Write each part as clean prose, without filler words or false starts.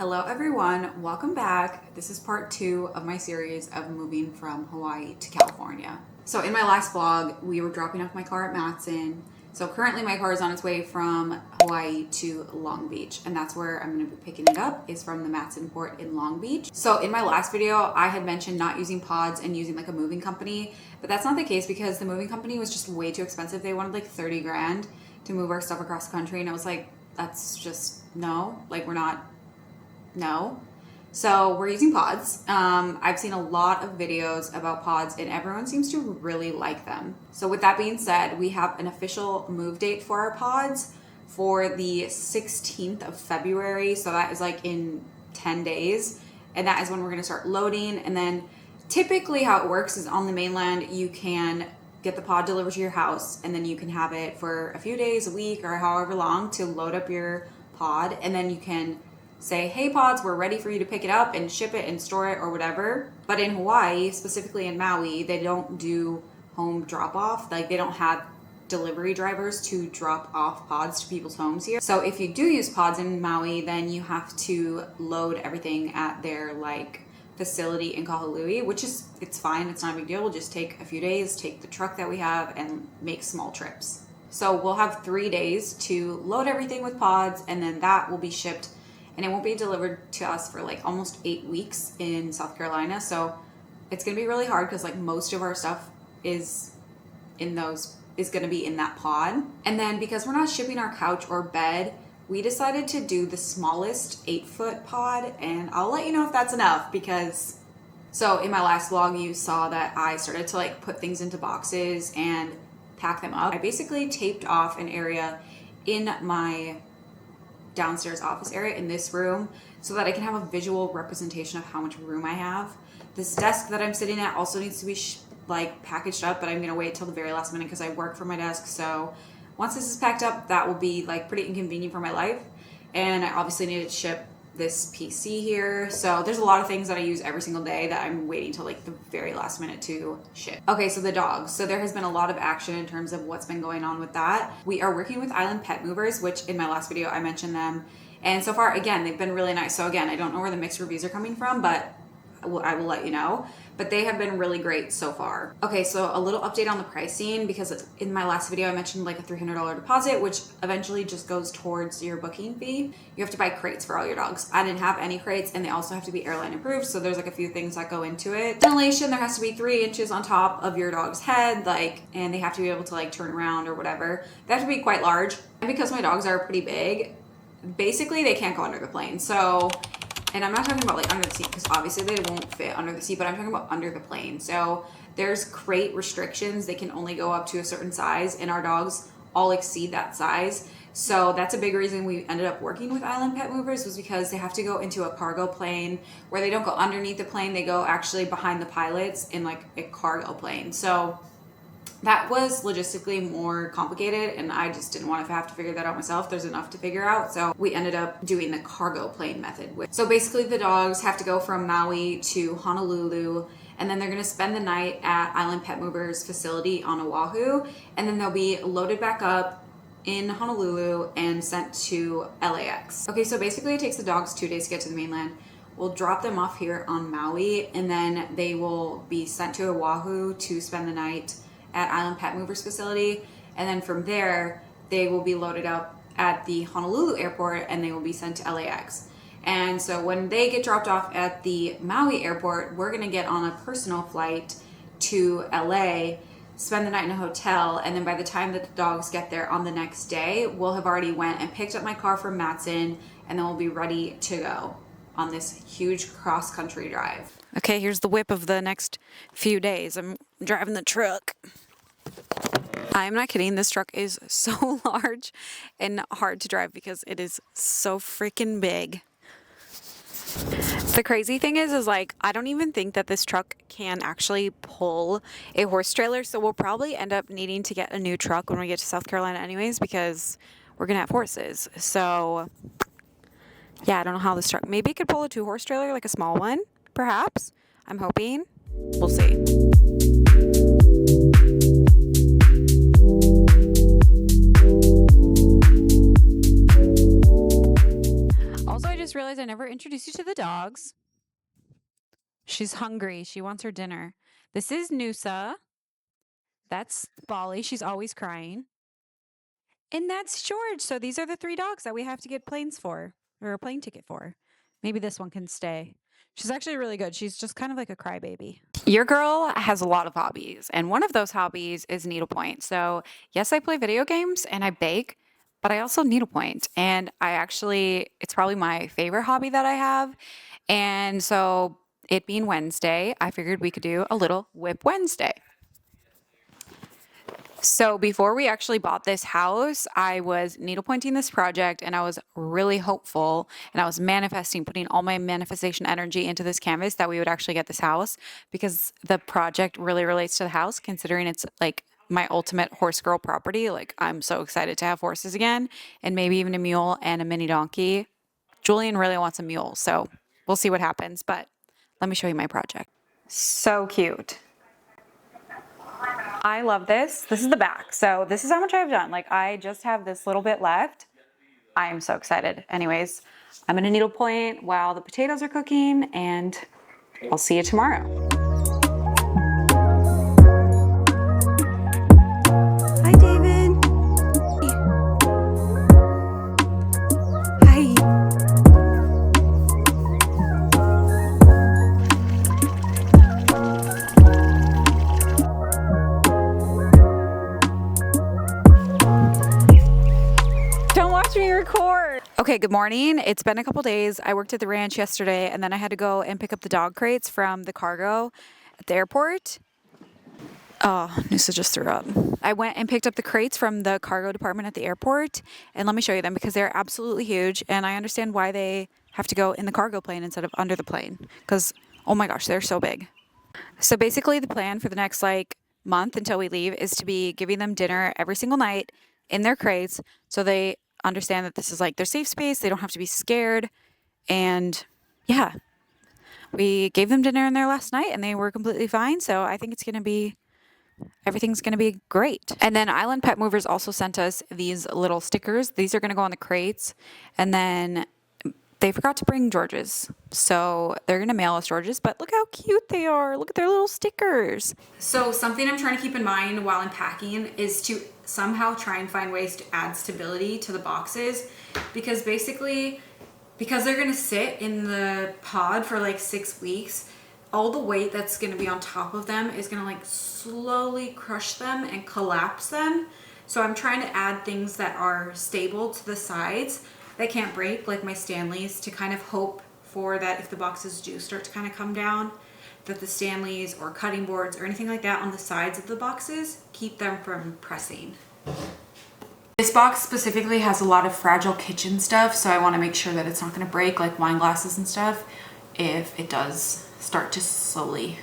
Hello everyone, welcome back. This is part 2 of my series of moving from Hawaii to California. So in my last vlog, we were dropping off my car at Matson. So currently my car is on its way from Hawaii to Long Beach, and that's where I'm going to be picking it up, is from the Matson port in Long Beach. So in my last video, I had mentioned not using pods and using like a moving company, but that's not the case because the moving company was just way too expensive. They wanted like 30 grand to move our stuff across the country, and I was like, that's just no, like no. So we're using pods. I've seen a lot of videos about pods and everyone seems to really like them. So with that being said, we have an official move date for our pods for the 16th of February. So that is like in 10 days. And that is when we're gonna start loading. And then typically how it works is on the mainland, you can get the pod delivered to your house and then you can have it for a few days, a week, or however long to load up your pod. And then you can say, hey pods, we're ready for you to pick it up and ship it and store it or whatever. But in Hawaii, specifically in Maui, they don't do home drop off. Like they don't have delivery drivers to drop off pods to people's homes here. So if you do use pods in Maui, then you have to load everything at their like facility in Kahului, which is, it's fine. It's not a big deal. We'll just take a few days, take the truck that we have and make small trips. So we'll have 3 days to load everything with pods and then that will be shipped. And it won't be delivered to us for like almost 8 weeks in South Carolina. So it's going to be really hard because like most of our stuff is going to be in that pod. And then because we're not shipping our couch or bed, we decided to do the smallest 8-foot pod. And I'll let you know if that's enough because, so in my last vlog, you saw that I started to like put things into boxes and pack them up. I basically taped off an area in my downstairs office area in this room so that I can have a visual representation of how much room I have. This desk that I'm sitting at also needs to be like packaged up, but I'm gonna wait till the very last minute because I work from my desk. So once this is packed up, that will be like pretty inconvenient for my life. And I obviously need to ship this PC here. So there's a lot of things that I use every single day that I'm waiting till like the very last minute to ship. Okay, so the dogs. So there has been a lot of action in terms of what's been going on with that. We are working with Island Pet Movers, which in my last video I mentioned them. And so far, again, they've been really nice. So again, I don't know where the mixed reviews are coming from, but I will let you know. But they have been really great so far. Okay, so a little update on the pricing because in my last video I mentioned like a $300 deposit, which eventually just goes towards your booking fee. You have to buy crates for all your dogs. I didn't have any crates and they also have to be airline approved. So there's like a few things that go into it. Ventilation, there has to be 3 inches on top of your dog's head, like, and they have to be able to like turn around or whatever. They have to be quite large. And because my dogs are pretty big, basically they can't go under the plane. So, and I'm not talking about like under the seat because obviously they won't fit under the seat, but I'm talking about under the plane. So there's crate restrictions. They can only go up to a certain size and our dogs all exceed that size. So that's a big reason we ended up working with Island Pet Movers, was because they have to go into a cargo plane where they don't go underneath the plane. They go actually behind the pilots in like a cargo plane. So that was logistically more complicated and I just didn't want to have to figure that out myself. There's enough to figure out. So we ended up doing the cargo plane method. So basically the dogs have to go from Maui to Honolulu and then they're going to spend the night at Island Pet Movers facility on Oahu. And then they'll be loaded back up in Honolulu and sent to LAX. Okay, so basically it takes the dogs 2 days to get to the mainland. We'll drop them off here on Maui and then they will be sent to Oahu to spend the night at Island Pet Movers facility, and then from there they will be loaded up at the Honolulu airport and they will be sent to LAX. And so when they get dropped off at the Maui airport, we're gonna get on a personal flight to LA, spend the night in a hotel, and then by the time that the dogs get there on the next day, we'll have already went and picked up my car from Matson and then we'll be ready to go on this huge cross-country drive. Okay, here's the whip of the next few days. I'm driving the truck. I'm not kidding. This truck is so large and hard to drive because it is so freaking big. The crazy thing is like, I don't even think that this truck can actually pull a horse trailer. So we'll probably end up needing to get a new truck when we get to South Carolina anyways, because we're going to have horses. So yeah, I don't know how this truck, maybe it could pull a 2-horse trailer, like a small one, perhaps. I'm hoping. We'll see. just realized I never introduced you to the dogs. She's hungry. She wants her dinner. This is Noosa. That's Bolly. She's always crying. And that's George. So these are the 3 dogs that we have to get planes for, or a plane ticket for. Maybe this one can stay. She's actually really good. She's just kind of like a crybaby. Your girl has a lot of hobbies, and one of those hobbies is needlepoint. So, yes, I play video games and I bake, but I also needlepoint. And it's probably my favorite hobby that I have. And so, it being Wednesday, I figured we could do a little Whip Wednesday. So before we actually bought this house, I was needlepointing this project and I was really hopeful and I was manifesting, putting all my manifestation energy into this canvas that we would actually get this house because the project really relates to the house considering it's like my ultimate horse girl property. Like I'm so excited to have horses again and maybe even a mule and a mini donkey. Julian really wants a mule, so we'll see what happens, but let me show you my project. So cute. I love this. This is the back. So this is how much I've done. Like I just have this little bit left. I am so excited. Anyways, I'm gonna needlepoint while the potatoes are cooking and I'll see you tomorrow. Hi, David. Hi. Don't watch me record. Okay, good morning. It's been a couple days. I worked at the ranch yesterday and then I had to go and pick up the dog crates from the cargo at the airport. Oh, Noosa just threw up. I went and picked up the crates from the cargo department at the airport and let me show you them because they're absolutely huge and I understand why they have to go in the cargo plane instead of under the plane because, oh my gosh, they're so big. So basically the plan for the next month until we leave is to be giving them dinner every single night in their crates so they understand that this is like their safe space. They don't have to be scared. And yeah, we gave them dinner in there last night and they were completely fine. So I think everything's going to be great. And then Island Pet Movers also sent us these little stickers. These are going to go on the crates. And then they forgot to bring George's. So they're going to mail us George's, but look how cute they are. Look at their little stickers. So something I'm trying to keep in mind while I'm packing is to somehow try and find ways to add stability to the boxes because basically, because they're going to sit in the pod for 6 weeks, all the weight that's going to be on top of them is going to slowly crush them and collapse them. So I'm trying to add things that are stable to the sides that can't break, like my Stanleys, to kind of hope for that if the boxes do start to kind of come down, that the Stanleys or cutting boards or anything like that on the sides of the boxes keep them from pressing. This box specifically has a lot of fragile kitchen stuff, so I want to make sure that it's not going to break, like wine glasses and stuff, if it does start to slowly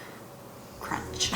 crunch.